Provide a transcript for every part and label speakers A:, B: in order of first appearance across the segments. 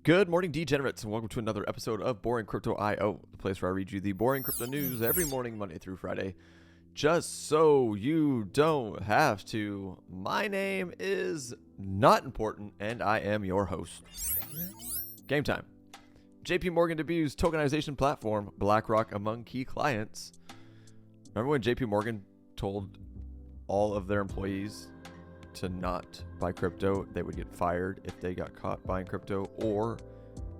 A: Good morning, degenerates, and welcome to another episode of Boring Crypto I.O., the place where I read you the boring crypto news every morning, Monday through Friday, just so you don't have to. My name is Not Important, and I am your host. Game time. JPMorgan debuts tokenization platform, BlackRock among key clients. Remember when JPMorgan told all of their employees to not buy crypto? They would get fired if they got caught buying crypto or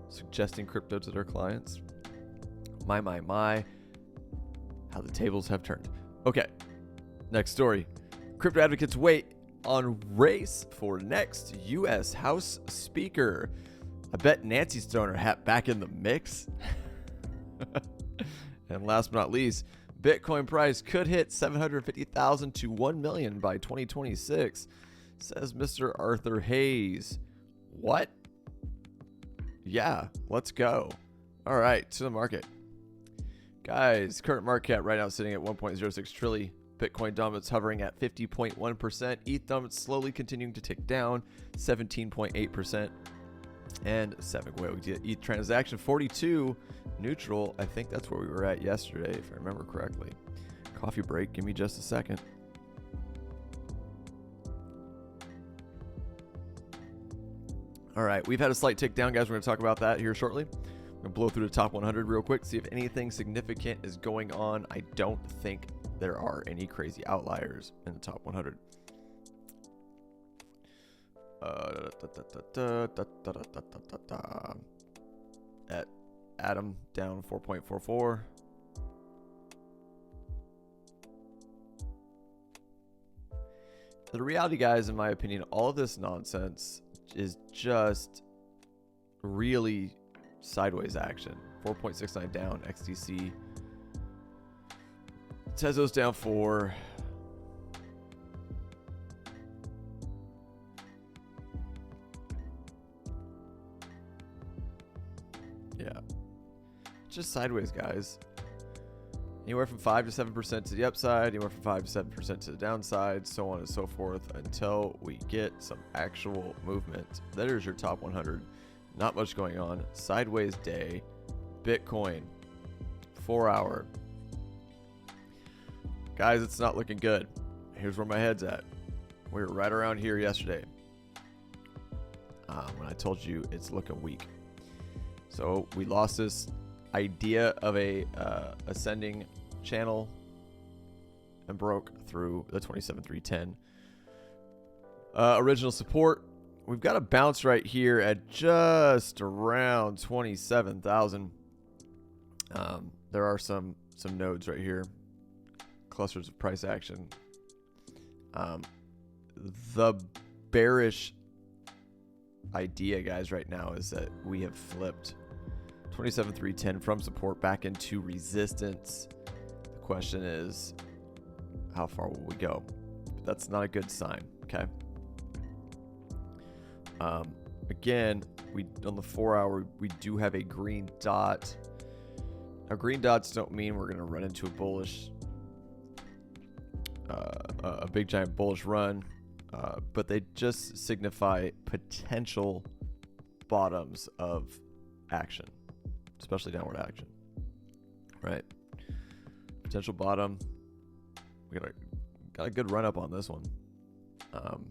A: suggesting crypto to their clients. My, how the tables have turned. Okay, next story. Crypto advocates wait on race for next U.S. House Speaker. I bet Nancy's throwing her hat back in the mix. And last but not least, Bitcoin price could hit 750,000 to 1 million by 2026, says Mr. Arthur Hayes. What? Yeah, let's go. All right, to the market. Guys, current market cap right now sitting at 1.06 trillion. Bitcoin dominance hovering at 50.1%. ETH dominance slowly continuing to tick down, 17.8%. And ETH transaction 42 neutral. I think that's where we were at yesterday, if I remember correctly. Coffee break. Give me just a second. All right, we've had a slight tick down, guys. We're going to talk about that here shortly. I'm going to blow through the top 100 real quick, see if anything significant is going on. I don't think there are any crazy outliers in the top 100. At Atom down 4.44. The reality, guys, in my opinion, all of this nonsense is just really sideways action. 4.69 down, XDC. Tezo's down 4. Yeah. Just sideways, guys. Anywhere from 5 to 7% to the upside, anywhere from 5 to 7% to the downside, so on and so forth until we get some actual movement. There's your top 100. Not much going on. Sideways day. Bitcoin. 4 hour. Guys, it's not looking good. Here's where my head's at. We were right around here yesterday when I told you it's looking weak. So we lost this idea of a ascending channel and broke through the 27,310 original support. We've got a bounce right here at just around 27,000. There are some nodes right here, clusters of price action. The bearish idea, guys, right now is that we have flipped 27,310 from support back into resistance. The question is, how far will we go? But that's not a good sign, okay? Again, we on the 4 hour, we do have a green dot. Now, green dots don't mean we're going to run into a bullish, a big giant bullish run, but they just signify potential bottoms of action. Especially downward action, right? Potential bottom. We got a good run up on this one. I'm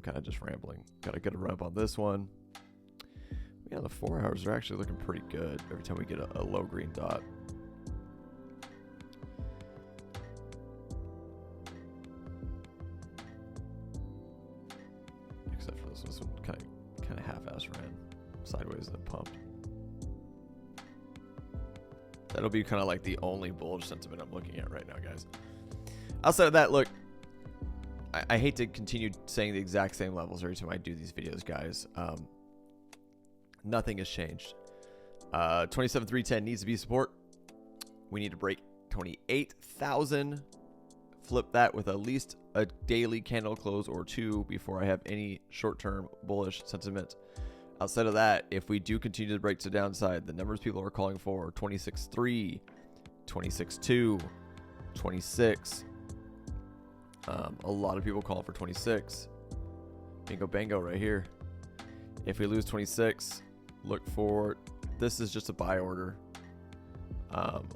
A: kind of just rambling. Got a good run up on this one. Yeah, the 4 hours are actually looking pretty good every time we get a low green dot. Except for this one kind of half-ass ran sideways and pumped. That'll be kind of like the only bullish sentiment I'm looking at right now, guys. Outside of that, look, I hate to continue saying the exact same levels every time I do these videos, guys. Nothing has changed. 27,310 needs to be support. We need to break 28,000. Flip that with at least a daily candle close or two before I have any short-term bullish sentiment. Outside of that, if we do continue to break to the downside, the numbers people are calling for 26.3, 26.2, 26. A lot of people call for 26. Bingo bango right here. If we lose 26, look for, this is just a buy order.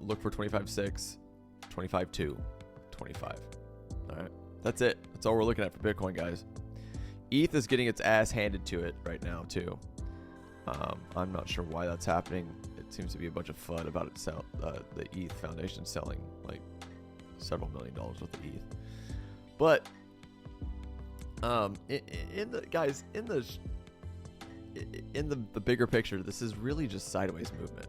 A: Look for 25.6, 25.2, 25. All right, that's it. That's all we're looking at for Bitcoin, guys. ETH is getting its ass handed to it right now too. I'm not sure why that's happening. It seems to be a bunch of FUD about it. The ETH Foundation selling like several $1 million worth of ETH. But in the bigger picture, this is really just sideways movement.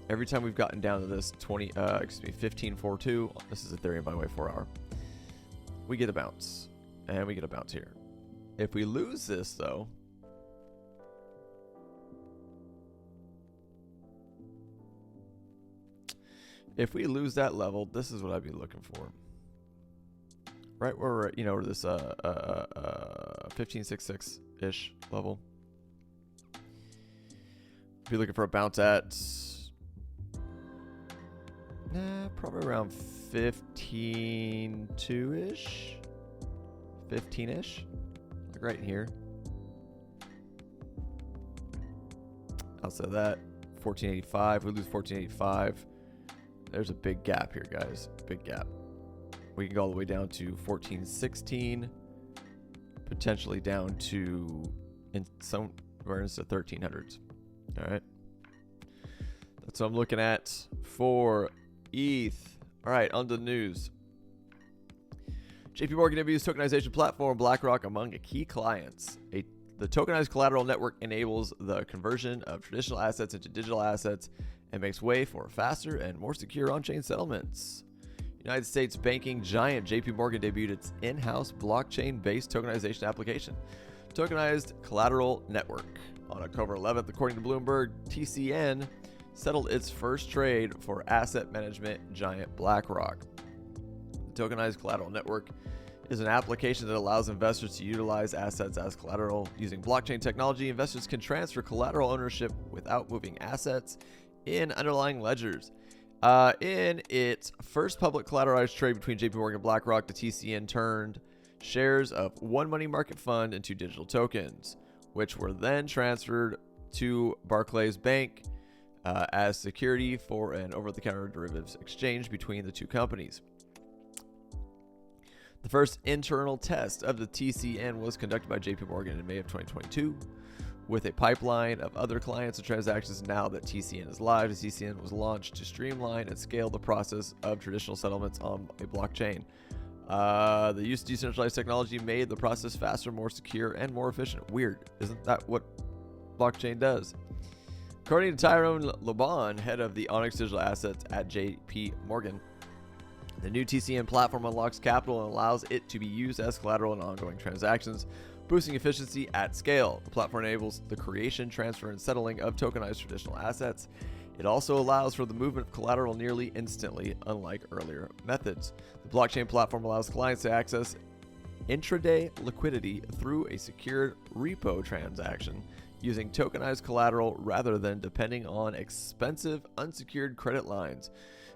A: Every time we've gotten down to this 15.42, this is Ethereum by the way, 4 hour, we get a bounce, and we get a bounce here. If we lose this though, if we lose that level, this is what I'd be looking for. Right where we're, you know, this 15.66 ish level. Be looking for a bounce at probably around 15.2 ish, 15 ish, like right in here. Outside of that, 14.85. We lose 14.85. There's a big gap here, guys. Big gap. We can go all the way down to 14.16, potentially down to in somewhere into the 1300s. All right, that's what I'm looking at for ETH. All right, on to the news. JPMorgan interviews tokenization platform BlackRock among key clients. The tokenized collateral network enables the conversion of traditional assets into digital assets and makes way for faster and more secure on-chain settlements. United States banking giant JPMorgan debuted its in-house blockchain-based tokenization application, Tokenized Collateral Network. On October 11th, according to Bloomberg, TCN settled its first trade for asset management giant BlackRock. The Tokenized Collateral Network is an application that allows investors to utilize assets as collateral. Using blockchain technology, investors can transfer collateral ownership without moving assets in underlying ledgers. In its first public collateralized trade between JPMorgan and BlackRock, the TCN turned shares of one money market fund into digital tokens, which were then transferred to Barclays Bank as security for an over-the-counter derivatives exchange between the two companies. The first internal test of the TCN was conducted by JPMorgan in May of 2022. With a pipeline of other clients and transactions now that TCN is live, the TCN was launched to streamline and scale the process of traditional settlements on a blockchain. The use of decentralized technology made the process faster, more secure, and more efficient. Weird. Isn't that what blockchain does? According to Tyrone Laban, head of the Onyx Digital Assets at JPMorgan, the new TCN platform unlocks capital and allows it to be used as collateral in ongoing transactions, boosting efficiency at scale. The platform enables the creation, transfer, and settling of tokenized traditional assets. It also allows for the movement of collateral nearly instantly, unlike earlier methods. The blockchain platform allows clients to access intraday liquidity through a secured repo transaction using tokenized collateral rather than depending on expensive unsecured credit lines.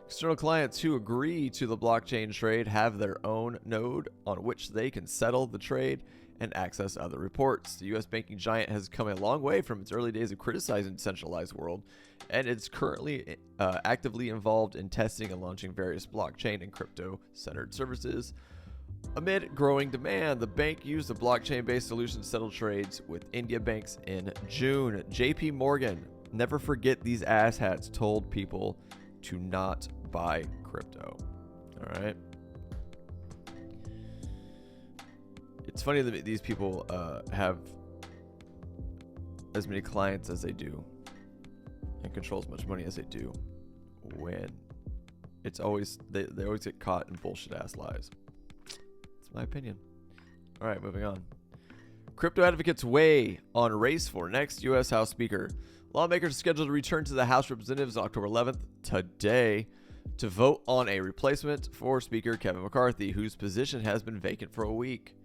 A: External clients who agree to the blockchain trade have their own node on which they can settle the trade and access other reports. The U.S. banking giant has come a long way from its early days of criticizing the decentralized world, and it's currently actively involved in testing and launching various blockchain and crypto-centered services. Amid growing demand, the bank used a blockchain-based solution to settle trades with India banks in June. JPMorgan, never forget these asshats told people to not buy crypto. All right. It's funny that these people have as many clients as they do and control as much money as they do when it's always they always get caught in bullshit ass lies. It's my opinion. All right, moving on. Crypto advocates weigh on race for next U.S. House Speaker. Lawmakers are scheduled to return to the House of Representatives on October 11th, today, to vote on a replacement for Speaker Kevin McCarthy, whose position has been vacant for a week.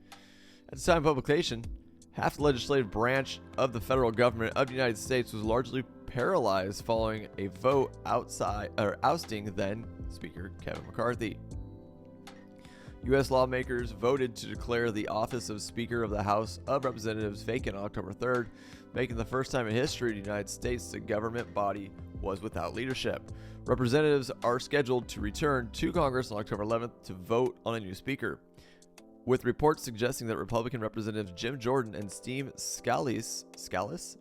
A: At the time of publication, half the legislative branch of the federal government of the United States was largely paralyzed following a vote ousting then Speaker Kevin McCarthy. U.S. lawmakers voted to declare the office of Speaker of the House of Representatives vacant on October 3rd, making the first time in history in the United States the government body was without leadership. Representatives are scheduled to return to Congress on October 11th to vote on a new speaker, with reports suggesting that Republican Representatives Jim Jordan and Steve Scalise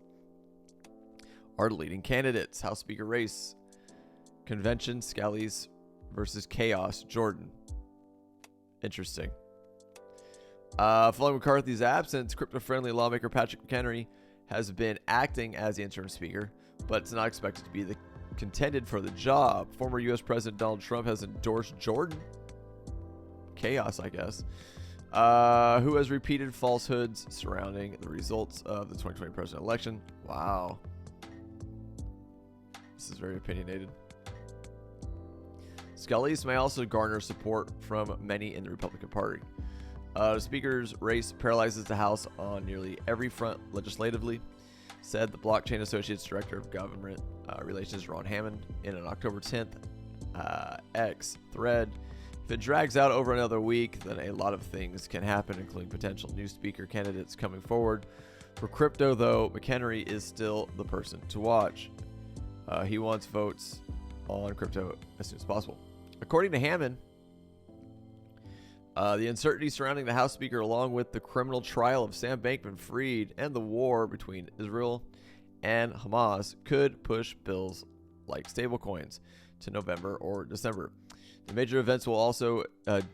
A: are the leading candidates. House Speaker race: Convention Scalise versus Chaos Jordan. Interesting. Following McCarthy's absence, crypto-friendly lawmaker Patrick McHenry has been acting as the interim speaker, but it's not expected to be the contended for the job. Former U.S. President Donald Trump has endorsed Jordan, Chaos, I guess, who has repeated falsehoods surrounding the results of the 2020 presidential election. Wow. This is very opinionated. Scalise may also garner support from many in the Republican Party. The Speaker's race paralyzes the House on nearly every front legislatively, said the Blockchain Associates Director of Government Relations Ron Hammond in an October 10th X thread. If it drags out over another week, then a lot of things can happen, including potential new speaker candidates coming forward. For crypto, though, McHenry is still the person to watch. He wants votes on crypto as soon as possible. According to Hammond, the uncertainty surrounding the House Speaker, along with the criminal trial of Sam Bankman-Fried and the war between Israel and Hamas, could push bills like stablecoins to November or December. The major events will also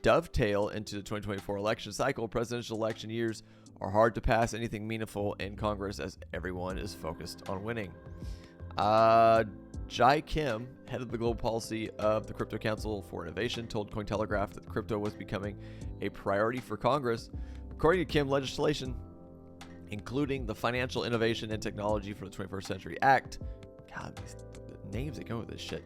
A: dovetail into the 2024 election cycle. Presidential election years are hard to pass anything meaningful in Congress as everyone is focused on winning. Jai Kim, head of the global policy of the Crypto Council for Innovation, told Cointelegraph that crypto was becoming a priority for Congress. According to Kim, legislation, including the Financial Innovation and Technology for the 21st Century Act, God, these names that go with this shit,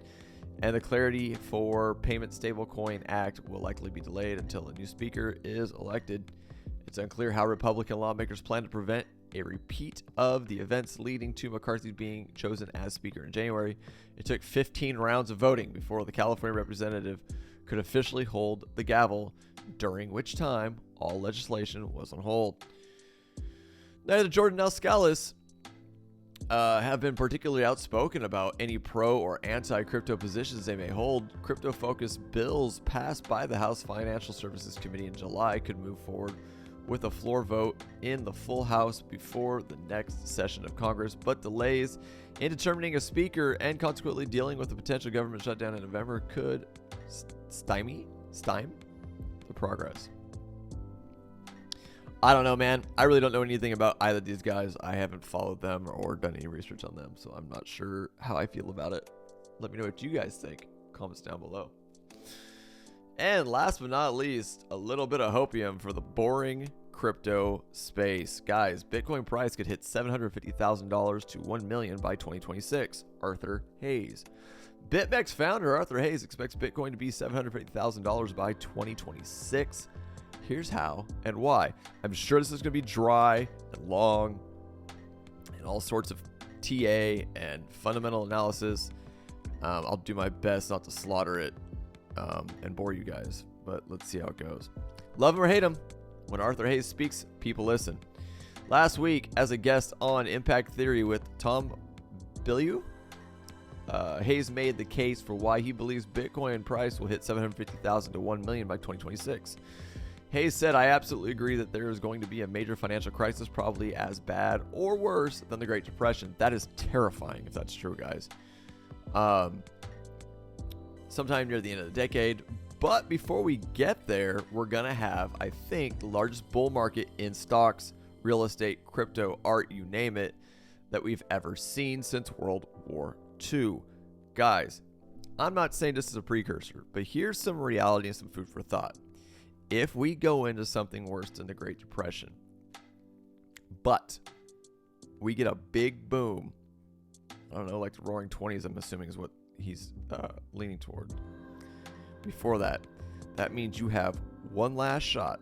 A: and the Clarity for Payment Stablecoin Act will likely be delayed until a new speaker is elected. It's unclear how Republican lawmakers plan to prevent a repeat of the events leading to McCarthy being chosen as speaker in January. It took 15 rounds of voting before the California representative could officially hold the gavel, during which time all legislation was on hold. Neither Jordan nor Scalise have been particularly outspoken about any pro or anti-crypto positions they may hold. Crypto-focused bills passed by the House Financial Services Committee in July could move forward with a floor vote in the full House before the next session of Congress, but delays in determining a speaker and consequently dealing with the potential government shutdown in November could stymie the progress. I don't know, man. I really don't know anything about either of these guys. I haven't followed them or done any research on them, so I'm not sure how I feel about it. Let me know what you guys think. Comments down below. And last but not least, a little bit of hopium for the boring crypto space. Guys, Bitcoin price could hit $750,000 to $1 million by 2026. Arthur Hayes. BitMEX founder Arthur Hayes expects Bitcoin to be $750,000 by 2026. Here's how and why. I'm sure this is going to be dry and long and all sorts of TA and fundamental analysis. I'll do my best not to slaughter it and bore you guys, but let's see how it goes. Love him or hate him, when Arthur Hayes speaks, people listen. Last week, as a guest on Impact Theory with Tom Bilyeu, Hayes made the case for why he believes Bitcoin price will hit $750,000 to $1 million by 2026. Hayes said, "I absolutely agree that there is going to be a major financial crisis, probably as bad or worse than the Great Depression." That is terrifying if that's true, guys. Sometime near the end of the decade. But before we get there, we're going to have, I think, the largest bull market in stocks, real estate, crypto, art, you name it, that we've ever seen since World War II. Guys, I'm not saying this is a precursor, but here's some reality and some food for thought. If we go into something worse than the Great Depression, but we get a big boom, I don't know, like the Roaring 20s, I'm assuming is what he's leaning toward. Before that, that means you have one last shot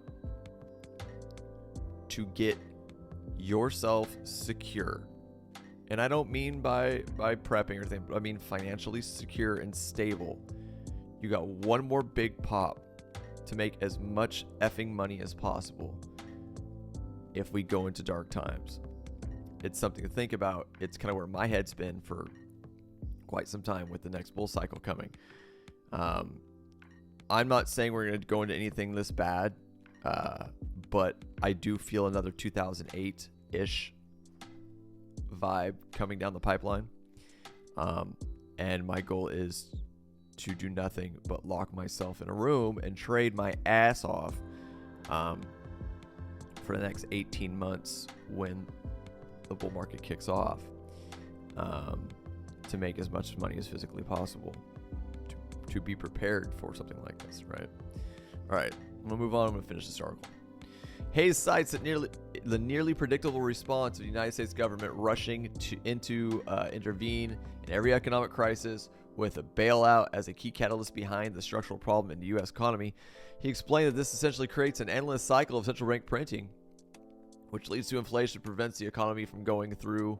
A: to get yourself secure. And I don't mean by prepping or anything, but I mean financially secure and stable. You got one more big pop to make as much effing money as possible if we go into dark times. It's something to think about. It's kind of where my head's been for quite some time with the next bull cycle coming. I'm not saying we're going to go into anything this bad, but I do feel another 2008-ish vibe coming down the pipeline. And my goal is to do nothing but lock myself in a room and trade my ass off for the next 18 months when the bull market kicks off, to make as much money as physically possible to be prepared for something like this, right? All right, I'm gonna move on. I'm gonna finish this article. Hayes cites that the nearly predictable response of the United States government rushing to intervene in every economic crisis with a bailout as a key catalyst behind the structural problem in the U.S. economy. He explained that this essentially creates an endless cycle of central bank printing, which leads to inflation and prevents the economy from going through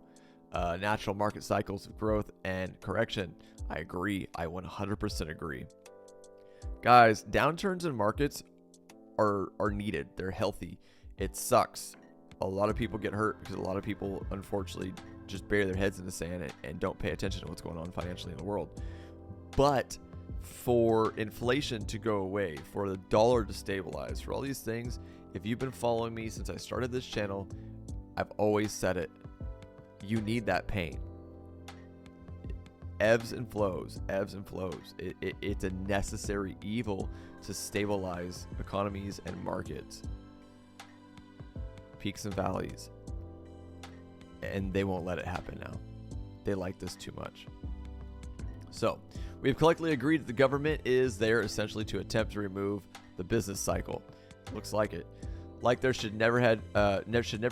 A: natural market cycles of growth and correction. I agree. I 100% agree. Guys, downturns in markets are needed. They're healthy. It sucks. A lot of people get hurt because a lot of people, unfortunately, just bury their heads in the sand and don't pay attention to what's going on financially in the world. But for inflation to go away, for the dollar to stabilize, for all these things, if you've been following me since I started this channel, I've always said it. You need that pain. Ebbs and flows, ebbs and flows. It's a necessary evil to stabilize economies and markets. Peaks and valleys. And they won't let it happen now. They like this too much. So, we have collectively agreed that the government is there essentially to attempt to remove the business cycle. Looks like it. Like there should never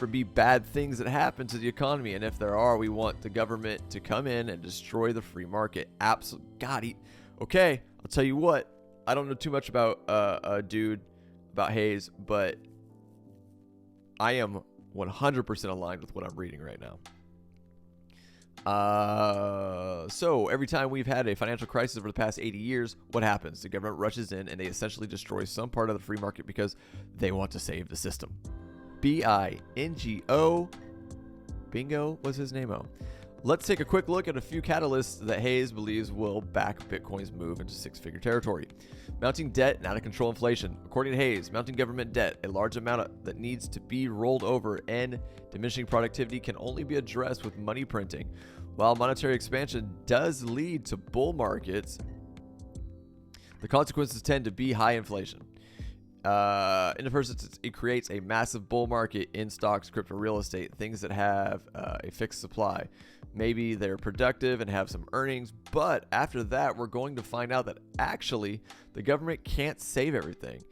A: be bad things that happen to the economy, and if there are, we want the government to come in and destroy the free market. Absolutely. God, okay, I'll tell you what. I don't know too much about about Hayes, but I am 100% aligned with what I'm reading right now. So every time we've had a financial crisis over the past 80 years, what happens? The government rushes in and they essentially destroy some part of the free market because they want to save the system. B-I-N-G-O. Bingo was his name-o. Let's take a quick look at a few catalysts that Hayes believes will back Bitcoin's move into six-figure territory. Mounting debt and out-of-control inflation. According to Hayes, mounting government debt, a large amount that needs to be rolled over, and diminishing productivity can only be addressed with money printing. While monetary expansion does lead to bull markets, the consequences tend to be high inflation. In the first instance, it creates a massive bull market in stocks, crypto, real estate, things that have a fixed supply. Maybe they're productive and have some earnings, but after that, we're going to find out that actually the government can't save everything.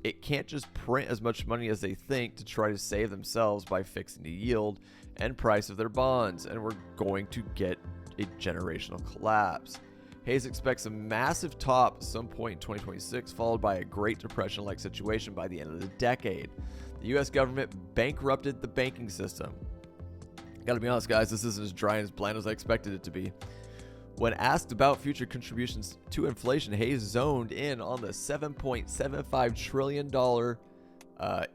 A: It can't just print as much money as they think to try to save themselves by fixing the yield and price of their bonds, and we're going to get a generational collapse. Hayes expects a massive top at some point in 2026, followed by a Great Depression-like situation by the end of the decade. The U.S. government bankrupted the banking system. Gotta be honest, guys, this isn't as dry and as bland as I expected it to be. When asked about future contributions to inflation, Hayes zoned in on the $7.75 trillion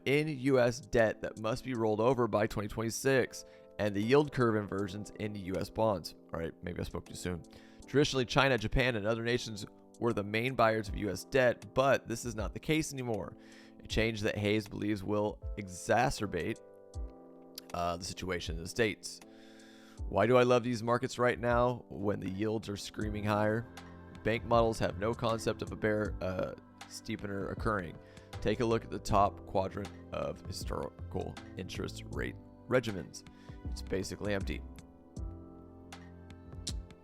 A: in U.S. debt that must be rolled over by 2026, and the yield curve inversions in U.S. bonds. All right, maybe I spoke too soon. Traditionally, China, Japan, and other nations were the main buyers of U.S. debt, but this is not the case anymore. A change that Hayes believes will exacerbate the situation in the States. Why do I love these markets right now when the yields are screaming higher? Bank models have no concept of a bear steepener occurring. Take a look at the top quadrant of historical interest rate regimens. It's basically empty.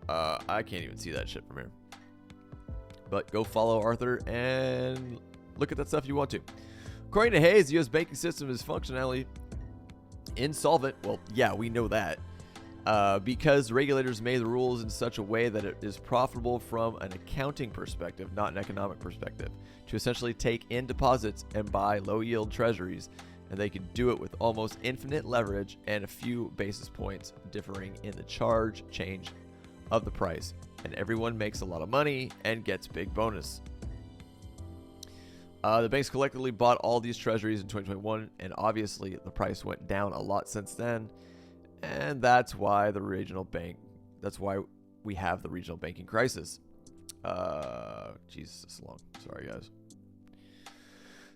A: I can't even see that shit from here. But go follow Arthur and look at that stuff if you want to. According to Hayes, the U.S. banking system is functionally insolvent. Well, yeah, we know that. Because regulators made the rules in such a way that it is profitable from an accounting perspective, not an economic perspective, to essentially take in deposits and buy low-yield treasuries, and they can do it with almost infinite leverage and a few basis points differing in the change of the price, and everyone makes a lot of money and gets big bonus. The banks collectively bought all these treasuries in 2021, and obviously the price went down a lot since then. And that's why that's why we have the regional banking crisis. Jesus, this is long. Sorry, guys.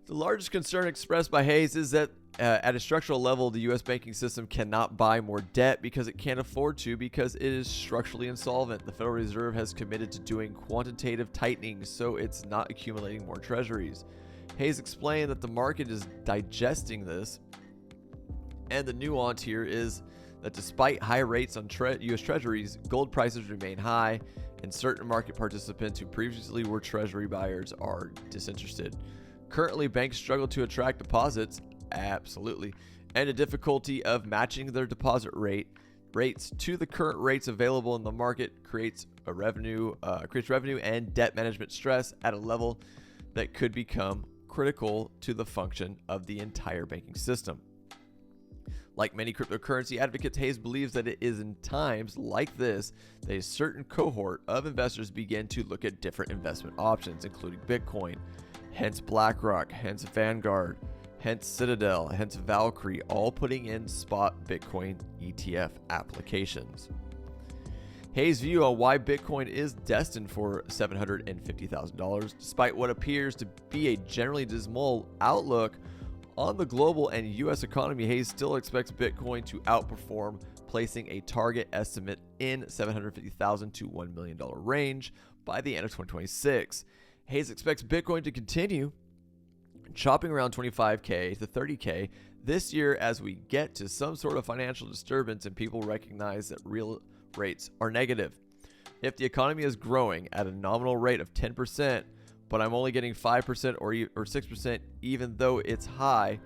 A: The largest concern expressed by Hayes is that at a structural level, the U.S. banking system cannot buy more debt because it can't afford to, because it is structurally insolvent. The Federal Reserve has committed to doing quantitative tightening, so it's not accumulating more treasuries. Hayes explained that the market is digesting this, and the nuance here is that despite high rates on U.S. treasuries, gold prices remain high, and certain market participants who previously were treasury buyers are disinterested. Currently, banks struggle to attract deposits, absolutely, and a difficulty of matching their deposit rates to the current rates available in the market creates revenue and debt management stress at a level that could become critical to the function of the entire banking system. Like many cryptocurrency advocates, Hayes believes that it is in times like this that a certain cohort of investors begin to look at different investment options, including Bitcoin, hence BlackRock, hence Vanguard, hence Citadel, hence Valkyrie, all putting in spot Bitcoin ETF applications. Hayes' view on why Bitcoin is destined for $750,000, despite what appears to be a generally dismal outlook on the global and U.S. economy, Hayes still expects Bitcoin to outperform, placing a target estimate in $750,000 to $1 million range by the end of 2026. Hayes expects Bitcoin to continue chopping around 25K to 30K this year as we get to some sort of financial disturbance and people recognize that real rates are negative. If the economy is growing at a nominal rate of 10%, but I'm only getting 5% or 6%, even though it's high,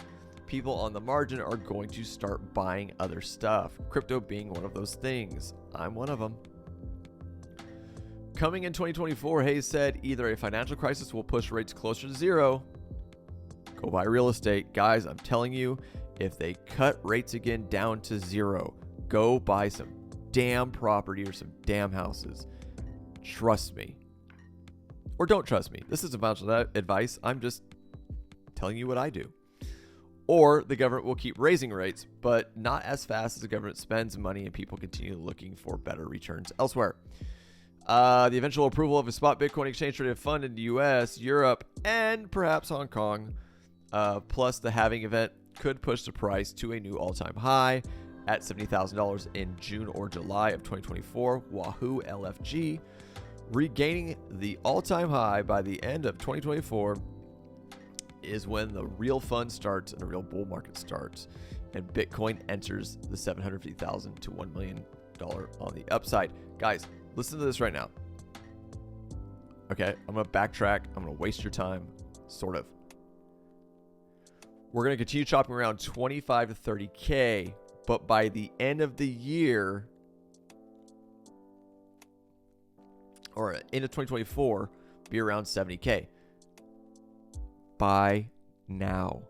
A: people on the margin are going to start buying other stuff. Crypto being one of those things. I'm one of them. Coming in 2024, Hayes said either a financial crisis will push rates closer to zero, go buy real estate. Guys, I'm telling you, if they cut rates again down to zero, go buy some damn property or some damn houses. Trust me. Or don't trust me. This isn't financial advice. I'm just telling you what I do. Or the government will keep raising rates, but not as fast as the government spends money and people continue looking for better returns elsewhere. The eventual approval of a spot Bitcoin exchange traded fund in the US, Europe, and perhaps Hong Kong, plus the halving event, could push the price to a new all-time high at $70,000 in June or July of 2024. Wahoo LFG regaining the all-time high by the end of 2024 is when the real fun starts and the real bull market starts, and Bitcoin enters the $750,000 to $1 million on the upside. Guys, listen to this right now. Okay, I'm going to backtrack. I'm going to waste your time, sort of. We're going to continue chopping around 25 to 30K, but by the end of the year, or end of 2024, be around 70K. Buy now.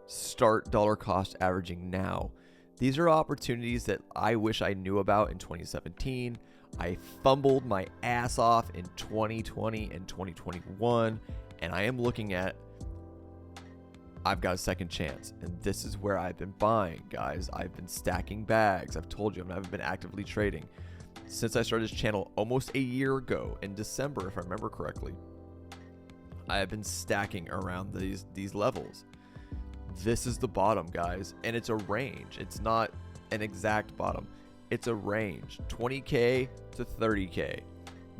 A: Start dollar cost averaging now. These are opportunities that I wish I knew about in 2017. I fumbled my ass off in 2020 and 2021, and I am looking at, I've got a second chance, and this is where I've been buying, guys. I've been stacking bags. I've told you I haven't been actively trading since I started this channel almost a year ago in December, if I remember correctly. I have been stacking around these levels. This is the bottom, guys, and it's a range. It's not an exact bottom. It's a range, 20K to 30K.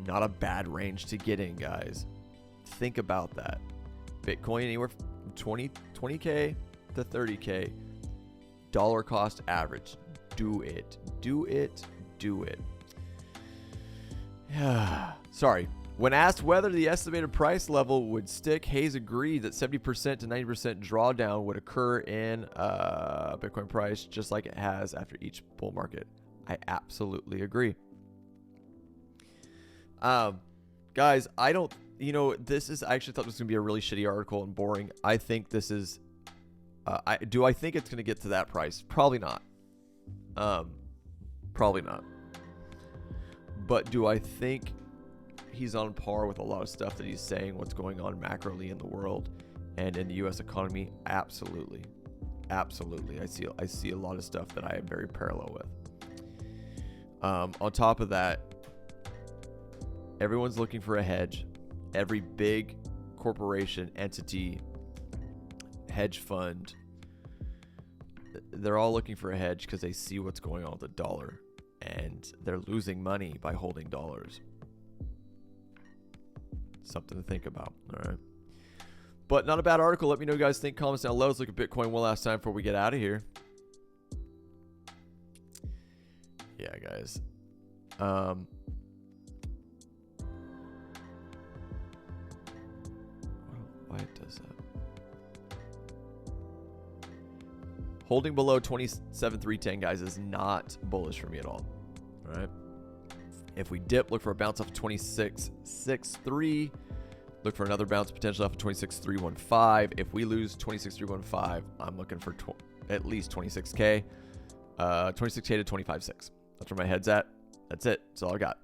A: Not a bad range to get in, guys. Think about that. Bitcoin anywhere from 20K to 30K. Dollar cost average. Do it. Do it. Do it. Sorry. When asked whether the estimated price level would stick, Hayes agreed that 70% to 90% drawdown would occur in Bitcoin price, just like it has after each bull market. I absolutely agree. Guys, I don't, I actually thought this was going to be a really shitty article and boring. I think this is, do I think it's going to get to that price? Probably not. Probably not. But do I think he's on par with a lot of stuff that he's saying, what's going on macroly in the world? And in the U.S. economy, absolutely. Absolutely. I see a lot of stuff that I am very parallel with. On top of that, everyone's looking for a hedge. Every big corporation, entity, hedge fund, they're all looking for a hedge because they see what's going on with the dollar, and they're losing money by holding dollars. Something to think about. All right. But not a bad article. Let me know what you guys think. Comments down below. Let's look at Bitcoin one last time before we get out of here. Yeah, guys. Why it does that? Holding below 27,310, guys, is not bullish for me at all. All right. If we dip, look for a bounce off of 26.63. Look for another bounce potentially off of 26.315. If we lose 26.315, I'm looking for at least 26K. 26K to 25.6. That's where my head's at. That's it. That's all I got.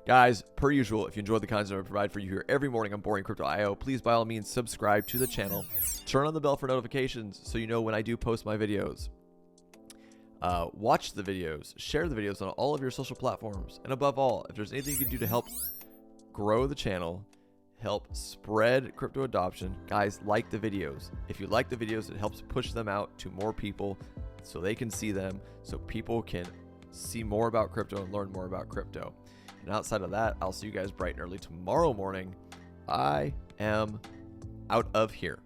A: Guys, per usual, if you enjoyed the content I provide for you here every morning on Boring Crypto IO, please by all means subscribe to the channel. Turn on the bell for notifications so you know when I do post my videos. Watch the videos. Share the videos on all of your social platforms. And above all, if there's anything you can do to help grow the channel, help spread crypto adoption, guys, like the videos. If you like the videos, it helps push them out to more people so they can see them, so people can see more about crypto and learn more about crypto. And outside of that, I'll see you guys bright and early tomorrow morning. I am out of here.